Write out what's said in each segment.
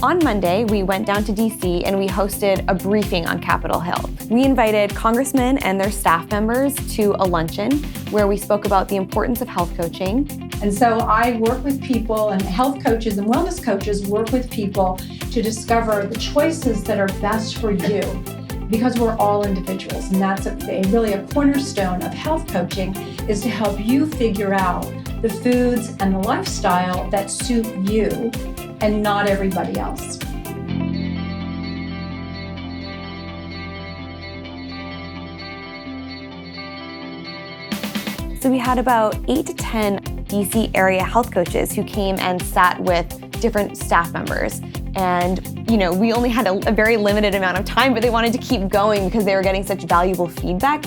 on Monday, we went down to DC and we hosted a briefing on Capitol Hill. We invited congressmen and their staff members to a luncheon where we spoke about the importance of health coaching. And so I work with people, and health coaches and wellness coaches work with people to discover the choices that are best for you, because we're all individuals. And that's really a cornerstone of health coaching, is to help you figure out the foods and the lifestyle that suit you and not everybody else. So we had about 8 to 10 DC area health coaches who came and sat with different staff members. And, we only had a very limited amount of time, but they wanted to keep going because they were getting such valuable feedback.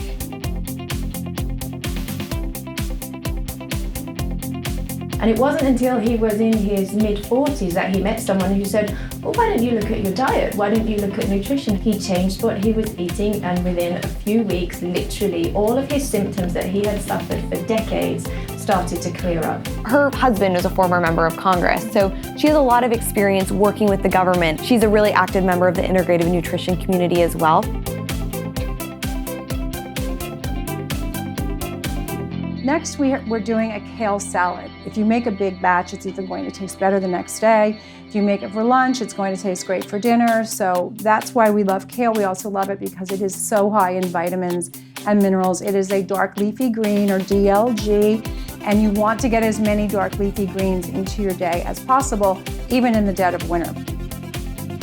And it wasn't until he was in his mid-40s that he met someone who said, well, why don't you look at your diet? Why don't you look at nutrition? He changed what he was eating, and within a few weeks, literally all of his symptoms that he had suffered for decades started to clear up. Her husband is a former member of Congress, so she has a lot of experience working with the government. She's a really active member of the Integrative Nutrition community as well. Next, we're doing a kale salad. If you make a big batch, it's either going to taste better the next day. If you make it for lunch, it's going to taste great for dinner. So that's why we love kale. We also love it because it is so high in vitamins and minerals. It is a dark leafy green, or DLG, and you want to get as many dark leafy greens into your day as possible, even in the dead of winter.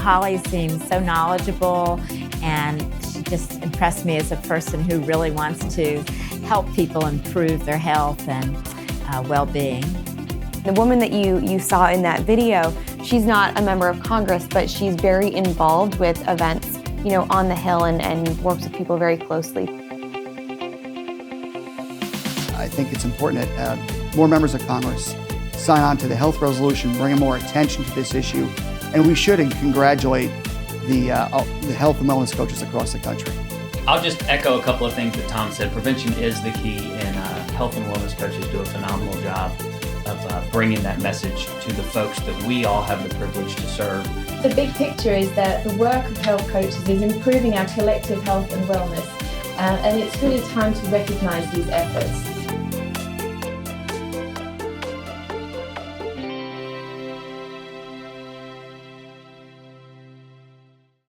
Holli seems so knowledgeable, and she just impressed me as a person who really wants to help people improve their health and well-being. The woman that you saw in that video, she's not a member of Congress, but she's very involved with events, on the Hill and works with people very closely. I think it's important that more members of Congress sign on to the health resolution, bringing more attention to this issue, and we should congratulate the health and wellness coaches across the country. I'll just echo a couple of things that Tom said. Prevention is the key, and health and wellness coaches do a phenomenal job of bringing that message to the folks that we all have the privilege to serve. The big picture is that the work of health coaches is improving our collective health and wellness, and it's really time to recognize these efforts.